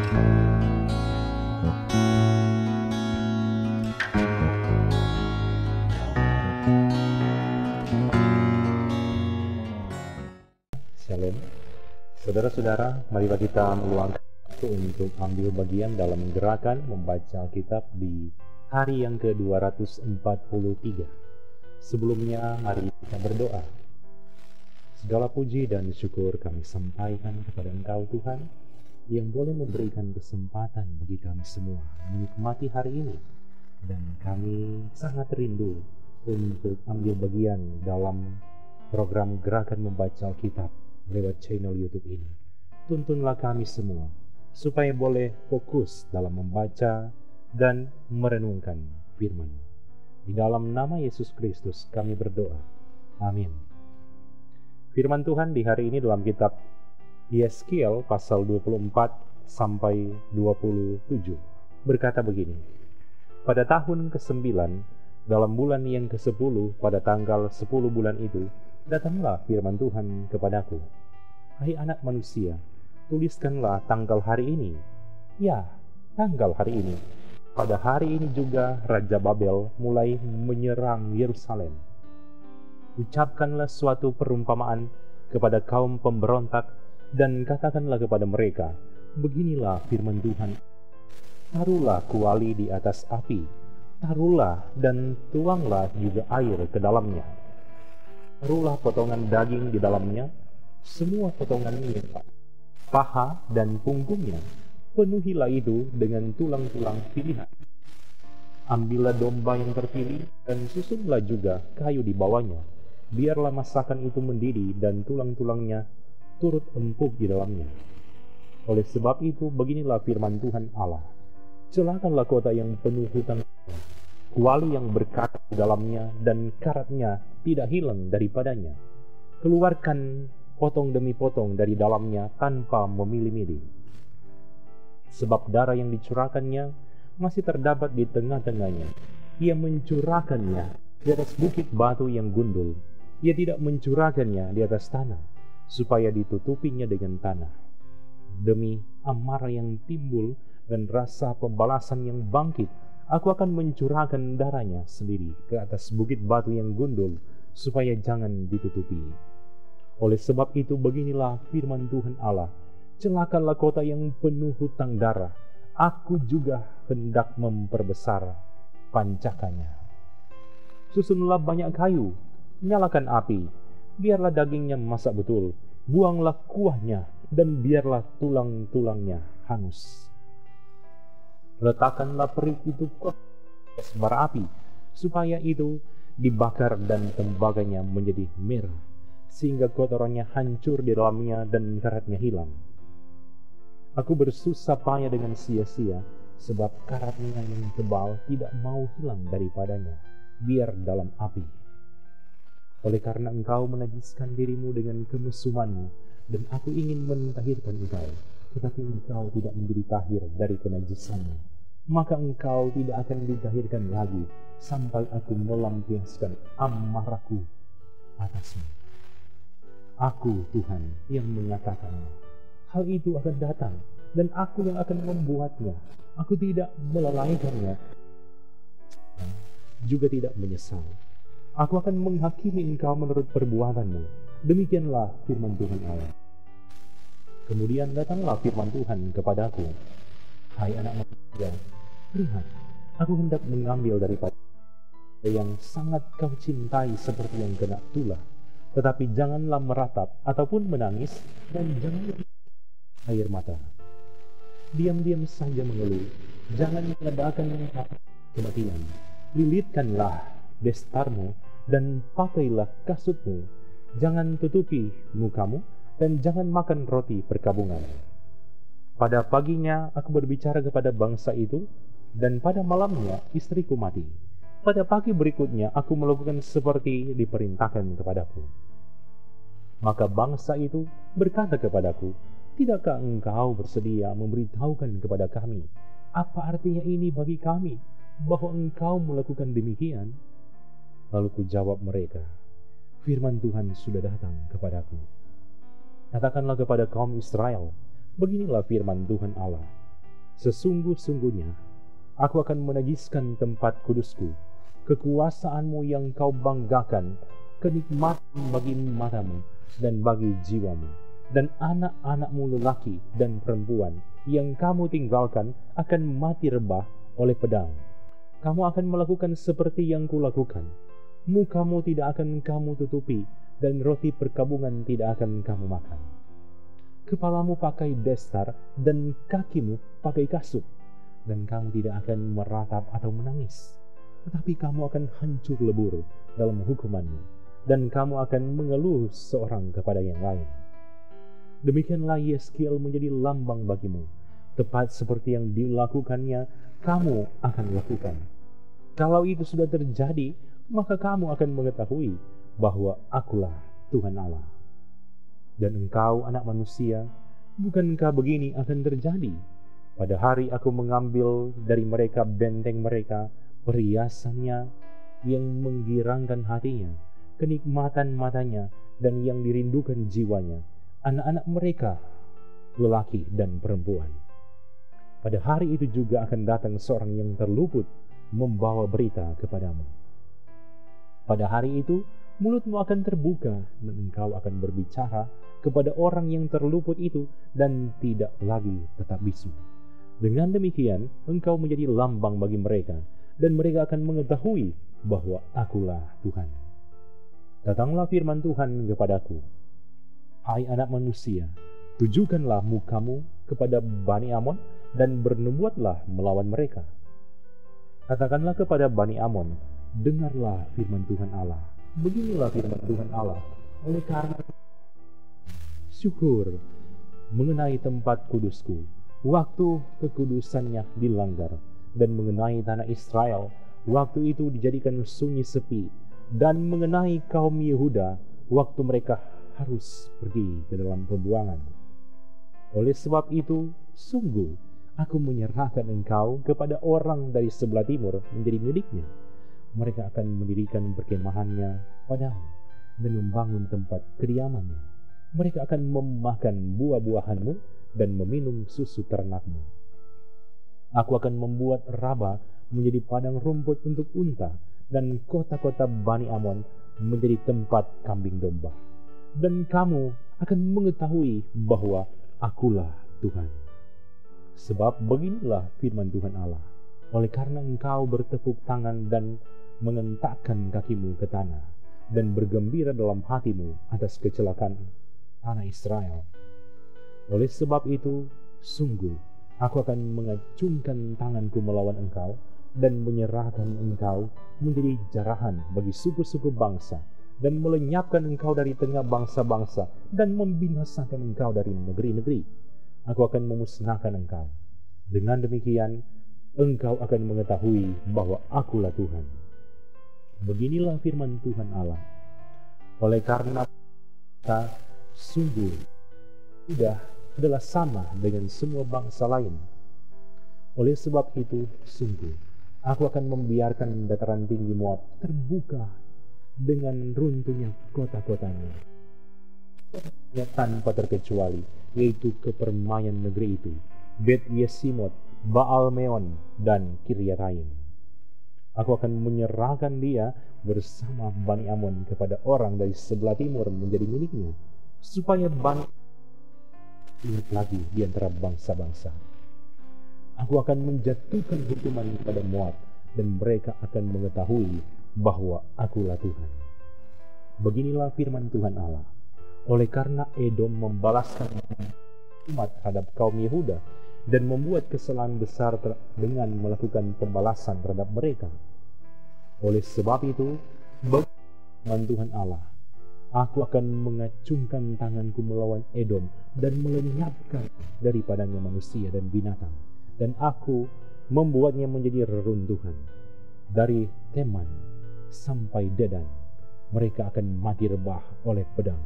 Shalom. Saudara-saudara, marilah kita meluangkan waktu untuk ambil bagian dalam gerakan membaca Alkitab di hari yang ke-243. Sebelumnya, mari kita berdoa. Segala puji dan syukur kami sampaikan kepada Engkau Tuhan, yang boleh memberikan kesempatan bagi kami semua menikmati hari ini. Dan kami sangat rindu untuk ambil bagian dalam program gerakan membaca Alkitab lewat channel YouTube ini. Tuntunlah kami semua supaya boleh fokus dalam membaca dan merenungkan firman. Di dalam nama Yesus Kristus kami berdoa. Amin. Firman Tuhan di hari ini dalam kitab Yeskiel pasal 24 sampai 27 berkata begini. Pada tahun ke-9 dalam bulan yang ke-10 pada tanggal 10 bulan itu datanglah firman Tuhan kepadaku. Hai anak manusia, tuliskanlah tanggal hari ini. Ya, tanggal hari ini. Pada hari ini juga Raja Babel mulai menyerang Yerusalem. Ucapkanlah suatu perumpamaan kepada kaum pemberontak dan katakanlah kepada mereka, beginilah firman Tuhan. Taruhlah kuali di atas api, taruhlah dan tuanglah juga air ke dalamnya. Taruhlah potongan daging di dalamnya, semua potongan minyak, paha dan punggungnya, penuhilah itu dengan tulang-tulang pilihan. Ambillah domba yang terpilih dan susunlah juga kayu di bawahnya. Biarlah masakan itu mendidih dan tulang-tulangnya turut empuk di dalamnya. Oleh sebab itu, beginilah firman Tuhan Allah. Celakalah kota yang penuh hutang, kuali yang berkarat di dalamnya dan karatnya tidak hilang daripadanya. Keluarkan potong demi potong dari dalamnya tanpa memilih-milih. Sebab darah yang dicurahkannya masih terdapat di tengah-tengahnya. Ia mencurahkannya di atas bukit batu yang gundul. Ia tidak mencurahkannya di atas tanah, supaya ditutupinya dengan tanah. Demi amarah yang timbul dan rasa pembalasan yang bangkit, aku akan mencurahkan darahnya sendiri ke atas bukit batu yang gundul, supaya jangan ditutupi. Oleh sebab itu, beginilah firman Tuhan Allah. Celakalah kota yang penuh hutang darah. Aku juga hendak memperbesar pancakannya. Susunlah banyak kayu, nyalakan api, biarlah dagingnya masak betul, buanglah kuahnya, dan biarlah tulang-tulangnya hangus. Letakkanlah perik itu ke bara api, supaya itu dibakar dan tembaganya menjadi merah, sehingga kotorannya hancur di dalamnya dan karatnya hilang. Aku bersusah payah dengan sia-sia, sebab karatnya yang tebal tidak mau hilang daripadanya, biar dalam api. Oleh karena engkau menajiskan dirimu dengan kemesumanmu, dan aku ingin mentahirkan engkau, tetapi engkau tidak menjadi tahir dari kenajisanmu, maka engkau tidak akan ditahirkan lagi, sampai aku melampiaskan amarahku atasmu. Aku Tuhan yang mengatakannya. Hal itu akan datang, dan aku yang akan membuatnya. Aku tidak melalaikannya, juga tidak menyesal. Aku akan menghakimi engkau menurut perbuatanmu. Demikianlah firman Tuhan Allah. Kemudian datanglah firman Tuhan kepadaku. Hai anak manusia, lihat, aku hendak mengambil daripada yang sangat kau cintai seperti yang kena tulah. Tetapi janganlah meratap ataupun menangis, dan janganlah air mata. Diam-diam saja mengeluh, jangan meledakan kematian. Lilitkanlah bestarmu dan pakailah kasutmu. Jangan tutupi mukamu dan jangan makan roti perkabungan. Pada paginya aku berbicara kepada bangsa itu, dan pada malamnya istriku mati. Pada pagi berikutnya aku melakukan seperti diperintahkan kepadaku. Maka bangsa itu berkata kepadaku, tidakkah engkau bersedia memberitahukan kepada kami, apa artinya ini bagi kami, bahwa engkau melakukan demikian? Lalu ku jawab mereka, firman Tuhan sudah datang kepadaku. Katakanlah kepada kaum Israel, beginilah firman Tuhan Allah. Sesungguh-sungguhnya, aku akan menajiskan tempat kudusku, kekuasaanmu yang kau banggakan, kenikmatan bagi matamu dan bagi jiwamu, dan anak-anakmu lelaki dan perempuan yang kamu tinggalkan akan mati rebah oleh pedang. Kamu akan melakukan seperti yang kulakukan. Mukamu tidak akan kamu tutupi, dan roti perkabungan tidak akan kamu makan. Kepalamu pakai destar dan kakimu pakai kasut, dan kamu tidak akan meratap atau menangis, tetapi kamu akan hancur lebur dalam hukumanmu, dan kamu akan mengeluh seorang kepada yang lain. Demikianlah Yeskiel menjadi lambang bagimu, tepat seperti yang dilakukannya kamu akan lakukan. Kalau itu sudah terjadi, maka kamu akan mengetahui bahwa akulah Tuhan Allah. Dan engkau, anak manusia, bukankah begini akan terjadi? Pada hari aku mengambil dari mereka benteng mereka, perhiasannya yang menggirangkan hatinya, kenikmatan matanya, dan yang dirindukan jiwanya, anak-anak mereka, lelaki dan perempuan. Pada hari itu juga akan datang seorang yang terluput membawa berita kepadamu. Pada hari itu, mulutmu akan terbuka dan engkau akan berbicara kepada orang yang terluput itu dan tidak lagi tetap bisu. Dengan demikian, engkau menjadi lambang bagi mereka dan mereka akan mengetahui bahwa akulah Tuhan. Datanglah firman Tuhan kepadaku. Hai anak manusia, tujukanlah mukamu kepada Bani Amon dan bernubuatlah melawan mereka. Katakanlah kepada Bani Amon, dengarlah firman Tuhan Allah. Beginilah firman Tuhan Allah, oleh karena syukur mengenai tempat kudusku, waktu kekudusannya dilanggar, dan mengenai tanah Israel, waktu itu dijadikan sunyi sepi, dan mengenai kaum Yehuda, waktu mereka harus pergi ke dalam pembuangan. Oleh sebab itu, sungguh aku menyerahkan engkau kepada orang dari sebelah timur menjadi miliknya. Mereka akan mendirikan perkemahannya padamu dan membangun tempat kediamannya. Mereka akan memakan buah-buahanmu dan meminum susu ternakmu. Aku akan membuat Raba menjadi padang rumput untuk unta, dan kota-kota Bani Amon menjadi tempat kambing domba. Dan kamu akan mengetahui bahwa akulah Tuhan. Sebab beginilah firman Tuhan Allah, oleh karena engkau bertepuk tangan dan mengentakkan kakimu ke tanah, dan bergembira dalam hatimu atas kecelakaan tanah Israel. Oleh sebab itu, sungguh aku akan mengacungkan tanganku melawan engkau, dan menyerahkan engkau menjadi jarahan bagi suku-suku bangsa, dan melenyapkan engkau dari tengah bangsa-bangsa, dan membinasakan engkau dari negeri-negeri. Aku akan memusnahkan engkau. Dengan demikian, engkau akan mengetahui bahwa akulah Tuhan. Beginilah firman Tuhan Allah. Oleh karena kita sungguh tidak adalah sama dengan semua bangsa lain. Oleh sebab itu, sungguh aku akan membiarkan dataran tinggi Moab terbuka dengan runtuhnya kota-kotanya, tanpa terkecuali, yaitu kepermaian negeri itu, Bet Yesimot, Baal Meon, dan Kiryataim. Aku akan menyerahkan dia bersama Bani Amon kepada orang dari sebelah timur menjadi miliknya, supaya Bani ingat lagi di antara bangsa-bangsa. Aku akan menjatuhkan hukuman kepada Moab, dan mereka akan mengetahui bahwa akulah Tuhan. Beginilah firman Tuhan Allah. Oleh karena Edom membalaskan umat terhadap kaum Yehuda, dan membuat kesalahan besar dengan melakukan pembalasan terhadap mereka. Oleh sebab itu, firman Tuhan Allah, aku akan mengacungkan tanganku melawan Edom dan melenyapkan daripadanya manusia dan binatang, dan aku membuatnya menjadi reruntuhan. Dari Teman sampai Dedan, mereka akan mati rebah oleh pedang.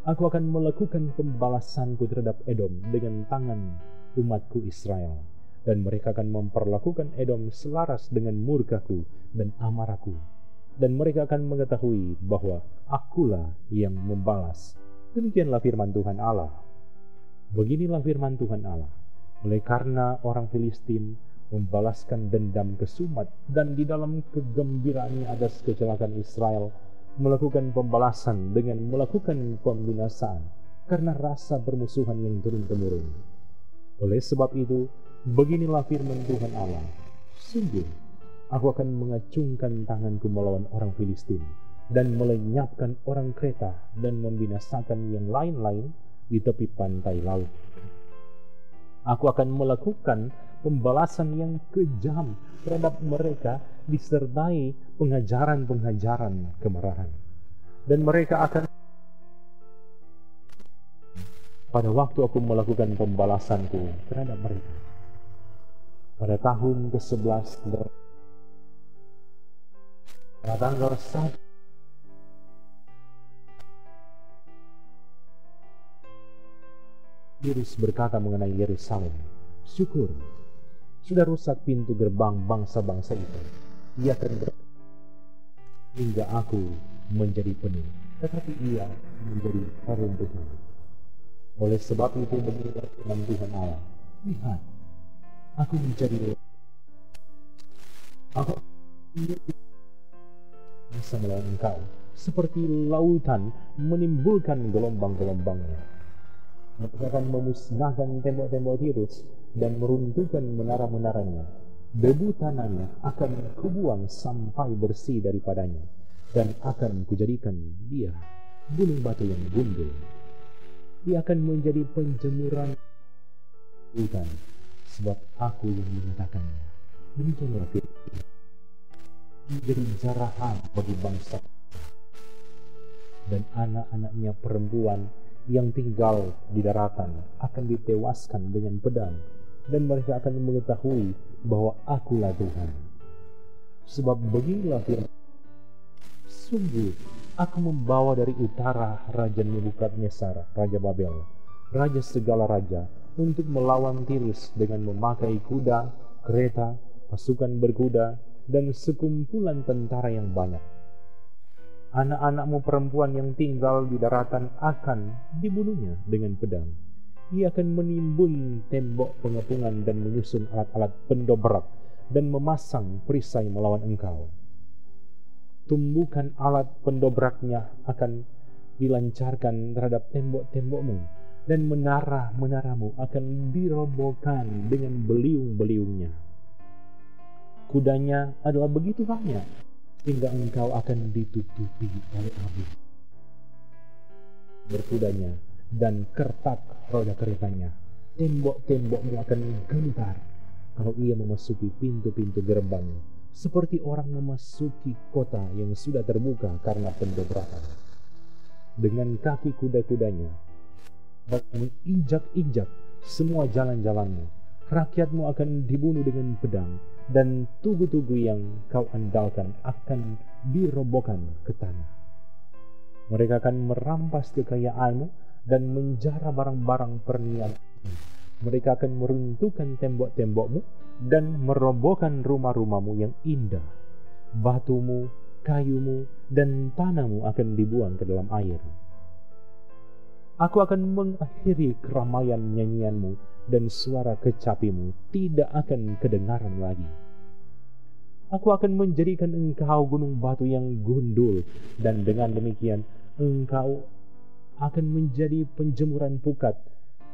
Aku akan melakukan pembalasanku terhadap Edom dengan tangan umatku Israel, dan mereka akan memperlakukan Edom selaras dengan murkaku dan amarahku, dan mereka akan mengetahui bahwa akulah yang membalas. Demikianlah firman Tuhan Allah. Beginilah firman Tuhan Allah. Oleh karena orang Filistin membalaskan dendam ke Sumat, dan di dalam kegembiraannya atas kecelakaan Israel, melakukan pembalasan dengan melakukan pembinasaan karena rasa permusuhan yang turun-temurun. Oleh sebab itu, beginilah firman Tuhan Allah, sungguh, aku akan mengacungkan tanganku melawan orang Filistin, dan melenyapkan orang Kreta, dan membinasakan yang lain-lain di tepi pantai laut. Aku akan melakukan pembalasan yang kejam terhadap mereka, disertai pengajaran-pengajaran kemarahan. Dan mereka akan, pada waktu aku melakukan pembalasanku terhadap mereka, pada tahun ke-11 pada tanggal 1 Kirus berkata mengenai Yerusalem, syukur, sudah rusak pintu gerbang bangsa-bangsa itu. Ia akan hingga aku menjadi penuh, tetapi ia menjadi reruntuhan. Oleh sebab itu beginilah firman Tuhan Allah, lihat, aku menjadi aku bisa melawan engkau, seperti lautan menimbulkan gelombang-gelombangnya. Mereka akan memusnahkan tembok-tembok Tirus dan meruntuhkan menara-menaranya. Debu tanahnya akan kubuang sampai bersih daripadanya, dan akan kujadikan dia gunung batu yang gundul. Dia akan menjadi penjemuran hutan, sebab aku yang mengatakannya. Demikianlah firman, menjadi jarahan bagi bangsa, dan anak-anaknya perempuan yang tinggal di daratan akan ditewaskan dengan pedang, dan mereka akan mengetahui bahwa akulah Tuhan. Sebab beginilah firman, sungguh aku membawa dari utara Raja Nebukadnezar, Raja Babel, raja segala raja, untuk melawan Tirus dengan memakai kuda, kereta, pasukan berkuda, dan sekumpulan tentara yang banyak. Anak-anakmu perempuan yang tinggal di daratan akan dibunuhnya dengan pedang. Ia akan menimbun tembok pengepungan dan menyusun alat-alat pendobrak dan memasang perisai melawan engkau. Tumbukan alat pendobraknya akan dilancarkan terhadap tembok-tembokmu, dan menara-menaramu akan dirobohkan dengan beliung-beliungnya. Kudanya adalah begitu banyak, hingga engkau akan ditutupi oleh abu. Berkudanya dan kertak roda keretanya, tembok-tembokmu akan gentar kalau ia memasuki pintu-pintu gerbang, seperti orang memasuki kota yang sudah terbuka karena pendobrakan. Dengan kaki kuda-kudanya menginjak-injak semua jalan-jalanmu. Rakyatmu akan dibunuh dengan pedang, dan tugu-tugu yang kau andalkan akan dirobohkan ke tanah. Mereka akan merampas kekayaanmu dan menjara barang-barang perniagaan. Mereka akan meruntuhkan tembok-tembokmu dan merobohkan rumah-rumahmu yang indah. Batumu, kayumu, dan tanahmu akan dibuang ke dalam air. Aku akan mengakhiri keramaian nyanyianmu, dan suara kecapimu tidak akan kedengaran lagi. Aku akan menjadikan engkau gunung batu yang gundul, dan dengan demikian engkau akan menjadi penjemuran pukat,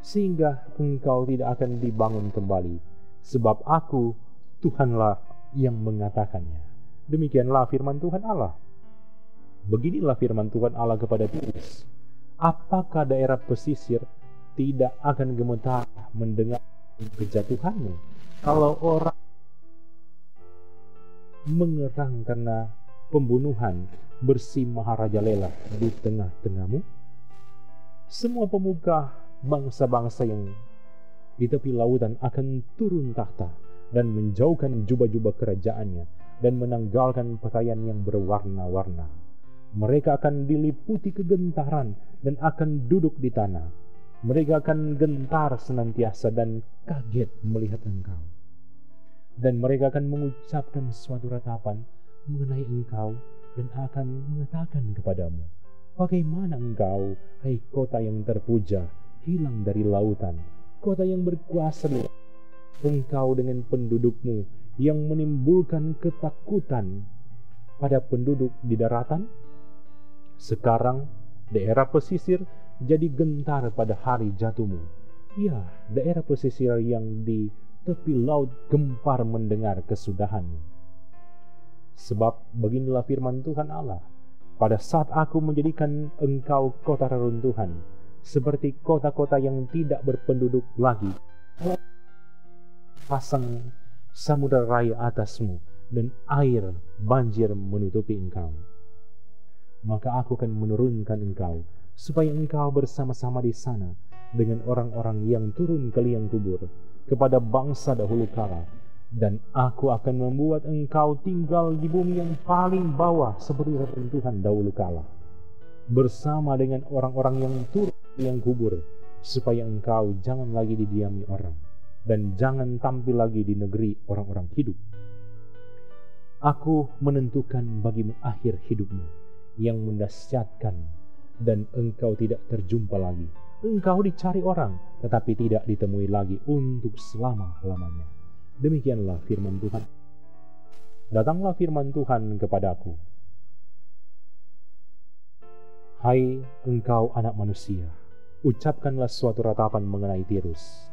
sehingga engkau tidak akan dibangun kembali, sebab aku, Tuhanlah yang mengatakannya. Demikianlah firman Tuhan Allah. Beginilah firman Tuhan Allah kepada Tirus, apakah daerah pesisir tidak akan gemetar mendengar kejatuhanmu, kalau orang mengerang karena pembunuhan bersih Maharajalela di tengah-tengahmu? Semua pemuka bangsa-bangsa yang di tepi lautan akan turun tahta dan menjauhkan jubah-jubah kerajaannya dan menanggalkan pakaian yang berwarna-warna. Mereka akan diliputi kegentaran dan akan duduk di tanah. Mereka akan gentar senantiasa dan kaget melihat engkau. Dan mereka akan mengucapkan suatu ratapan mengenai engkau dan akan mengatakan kepadamu, bagaimana engkau, hai kota yang terpuja, hilang dari lautan, kota yang berkuasa di engkau dengan pendudukmu yang menimbulkan ketakutan pada penduduk di daratan. Sekarang daerah pesisir jadi gentar pada hari jatuhmu. Ya, daerah pesisir yang di tepi laut gempar mendengar kesudahanmu. Sebab beginilah firman Tuhan Allah, pada saat aku menjadikan engkau kota reruntuhan, seperti kota-kota yang tidak berpenduduk lagi, pasang samudera raya atasmu, dan air banjir menutupi engkau. Maka aku akan menurunkan engkau, supaya engkau bersama-sama di sana dengan orang-orang yang turun ke liang kubur, kepada bangsa dahulu kala. Dan aku akan membuat engkau tinggal di bumi yang paling bawah seperti reruntuhan dahulu kala, bersama dengan orang-orang yang turun ke liang kubur, supaya engkau jangan lagi didiami orang, dan jangan tampil lagi di negeri orang-orang hidup. Aku menentukan bagimu akhir hidupmu yang mendahsyatkan, dan engkau tidak terjumpa lagi. Engkau dicari orang, tetapi tidak ditemui lagi untuk selama-lamanya. Demikianlah firman Tuhan. Datanglah firman Tuhan kepadaku. Hai engkau anak manusia, ucapkanlah suatu ratapan mengenai Tirus,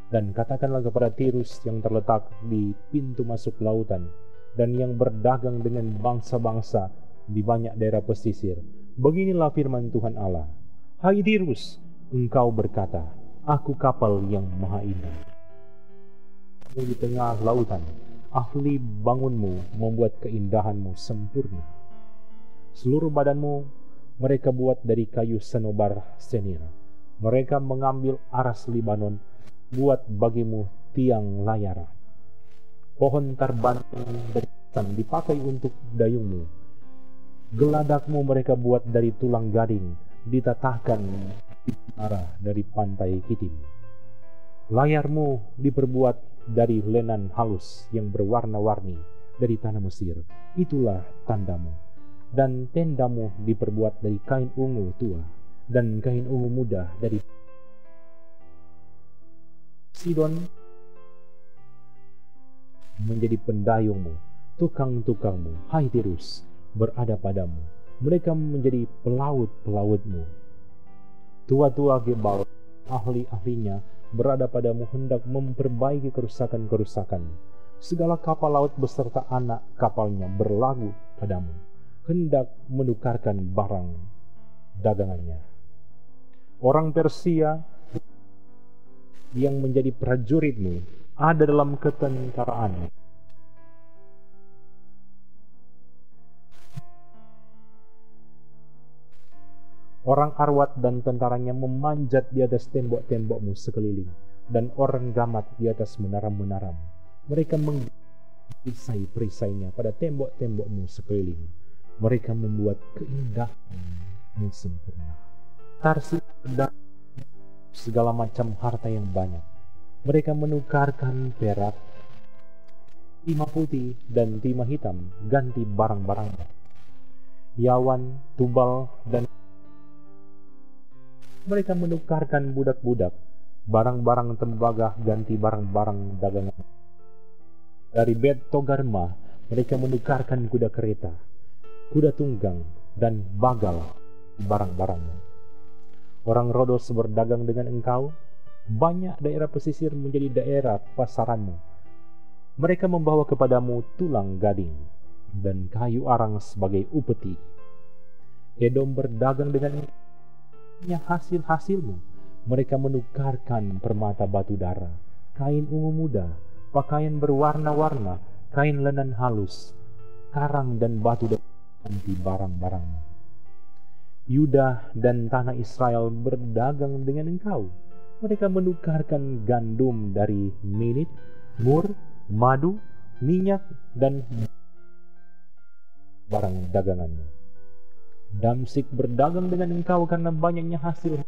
dan katakanlah kepada Tirus yang terletak di pintu masuk lautan, dan yang berdagang dengan bangsa-bangsa di banyak daerah pesisir. Beginilah firman Tuhan Allah. Hai Tirus, engkau berkata, aku kapal yang maha indah di tengah lautan, ahli bangunmu membuat keindahanmu sempurna. Seluruh badanmu mereka buat dari kayu senobar senir. Mereka mengambil aras Libanon, buat bagimu tiang layar. Pohon terbanting dari hutan dipakai untuk dayungmu. Geladakmu mereka buat dari tulang gading, ditatahkan di arah dari pantai Kitim. Layarmu diperbuat dari lenan halus yang berwarna-warni dari tanah Mesir, itulah tandamu. Dan tendamu diperbuat dari kain ungu tua dan kain ungu muda dari Sidon menjadi pendayungmu. Tukang-tukangmu, hai Tirus, berada padamu. Mereka menjadi pelaut-pelautmu. Tua-tua Gebal, ahli-ahlinya, berada padamu hendak memperbaiki kerusakan-kerusakan. Segala kapal laut beserta anak kapalnya berlagu padamu, hendak menukarkan barang dagangannya. Orang Persia yang menjadi prajuritmu ada dalam ketentaraan. Orang Arwat dan tentaranya memanjat di atas tembok-tembokmu sekeliling, dan orang Gamat di atas menara-menaramu. Mereka mengperisai-perisainya pada tembok-tembokmu sekeliling. Mereka membuat keindahanmu sempurna. Tarsis dan segala macam harta yang banyak. Mereka menukarkan perak, timah putih, dan timah hitam ganti barang-barangnya. Yawan, Tubal, dan mereka menukarkan budak-budak, barang-barang tembaga ganti barang-barang dagangan. Dari Bet Togarma, mereka menukarkan kuda kereta, kuda tunggang, dan bagal barang-barangnya. Orang Rodos berdagang dengan engkau, banyak daerah pesisir menjadi daerah pasaranmu. Mereka membawa kepadamu tulang gading dan kayu arang sebagai upeti. Edom berdagang dengan hasil-hasilmu. Mereka menukarkan permata batu bara, kain ungu muda, pakaian berwarna-warna, kain lenan halus, karang dan batu ganti barang-barangmu. Yuda dan tanah Israel berdagang dengan engkau. Mereka menukarkan gandum dari Minit, mur, madu, minyak, dan barang daganganmu. Damsik berdagang dengan engkau karena banyaknya hasil,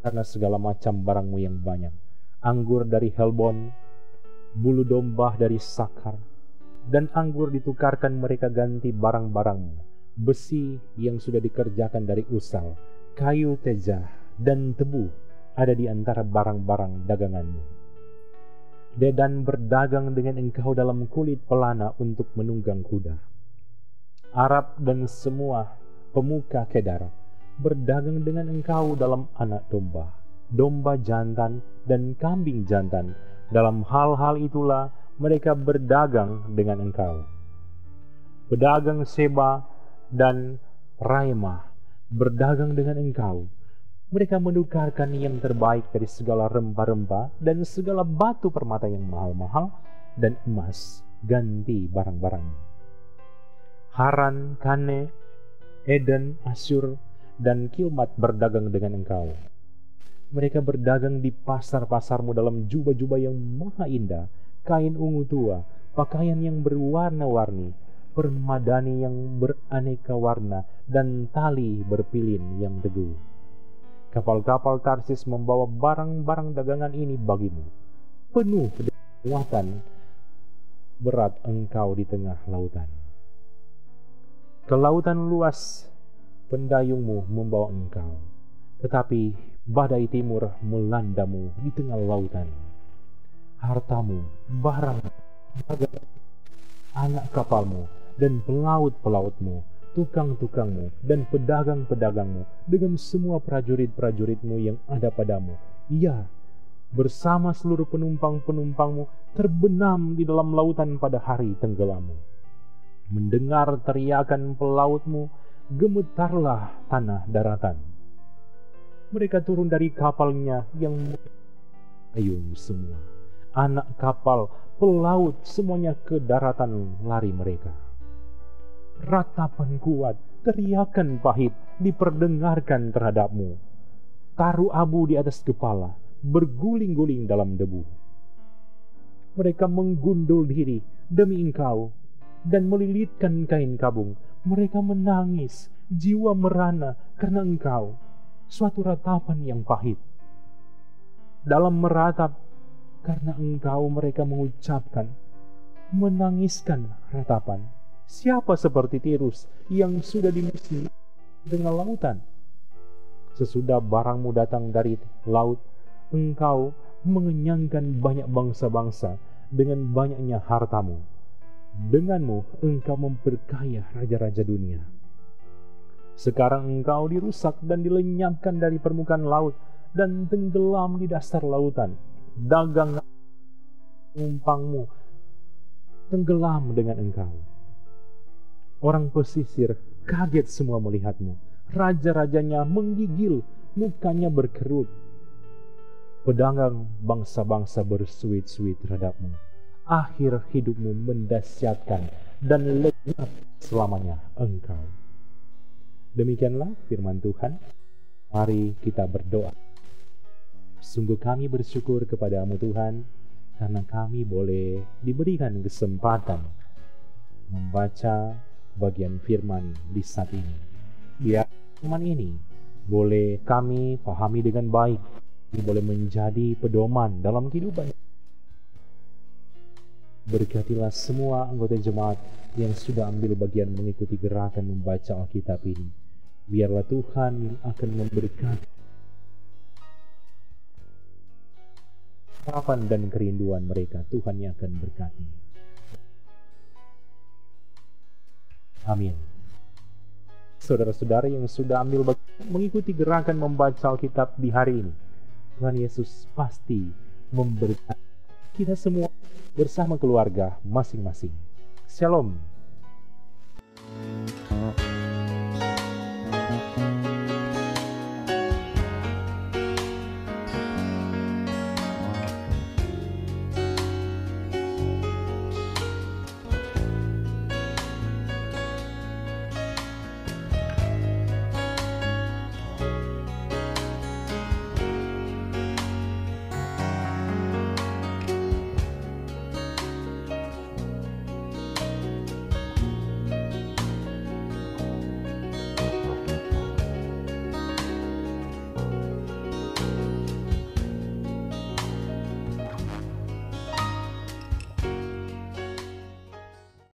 karena segala macam barangmu yang banyak. Anggur dari Helbon, bulu domba dari Sakar, dan anggur ditukarkan mereka ganti barang-barangmu. Besi yang sudah dikerjakan dari Usal, kayu tejah, dan tebu ada di antara barang-barang daganganmu. Dedan berdagang dengan engkau dalam kulit pelana untuk menunggang kuda. Arab dan semua pemuka Kedar berdagang dengan engkau dalam anak domba, domba jantan dan kambing jantan. Dalam hal-hal itulah mereka berdagang dengan engkau. Pedagang Seba dan Raimah berdagang dengan engkau. Mereka menukarkan yang terbaik dari segala rempah-rempah dan segala batu permata yang mahal-mahal dan emas ganti barang-barang. Haran, Kane, Eden, Asyur, dan Kilmat berdagang dengan engkau. Mereka berdagang di pasar-pasarmu dalam jubah-jubah yang maha indah, kain ungu tua, pakaian yang berwarna-warni, permadani yang beraneka warna, dan tali berpilin yang teguh. Kapal-kapal Tarsis membawa barang-barang dagangan ini bagimu, penuh dengan muatan berat engkau di tengah lautan. Ke lautan luas pendayungmu membawa engkau, tetapi badai timur melandamu di tengah lautan. Hartamu, barang, anak kapalmu, dan pelaut-pelautmu, tukang-tukangmu, dan pedagang-pedagangmu, dengan semua prajurit-prajuritmu yang ada padamu, ya, bersama seluruh penumpang-penumpangmu terbenam di dalam lautan pada hari tenggelammu. Mendengar teriakan pelautmu, gemetarlah tanah daratan. Mereka turun dari kapalnya yang ayung semua. Anak kapal, pelaut, semuanya ke daratan lari mereka. Ratapan kuat, teriakan pahit diperdengarkan terhadapmu. Taruh abu di atas kepala, berguling-guling dalam debu. Mereka menggundul diri demi engkau dan melilitkan kain kabung. Mereka menangis, jiwa merana karena engkau. Suatu ratapan yang pahit. Dalam meratap karena engkau mereka mengucapkan, menangiskan ratapan. Siapa seperti Tirus yang sudah dimusuhi dengan lautan? Sesudah barangmu datang dari laut, engkau mengenyangkan banyak bangsa-bangsa dengan banyaknya hartamu. Denganmu engkau memperkaya raja-raja dunia. Sekarang engkau dirusak dan dilenyapkan dari permukaan laut dan tenggelam di dasar lautan. Dagang penumpangmu tenggelam dengan engkau. Orang pesisir kaget semua melihatmu. Raja-rajanya menggigil, mukanya berkerut. Pedagang bangsa-bangsa bersuit-suit terhadapmu. Akhir hidupmu mendahsyatkan dan lenyap selamanya engkau. Demikianlah firman Tuhan. Mari kita berdoa. Sungguh kami bersyukur kepadamu Tuhan, karena kami boleh diberikan kesempatan membaca bagian firman di saat ini. Biar firman ini boleh kami pahami dengan baik, ini boleh menjadi pedoman dalam kehidupan. Berkatilah semua anggota jemaat yang sudah ambil bagian mengikuti gerakan membaca Alkitab ini. Biarlah Tuhan yang akan memberkati harapan dan kerinduan mereka. Tuhan yang akan berkati. Amin. Saudara-saudara yang sudah ambil bagian mengikuti gerakan membaca Alkitab di hari ini, Tuhan Yesus pasti memberkati kita semua bersama keluarga masing-masing. Shalom.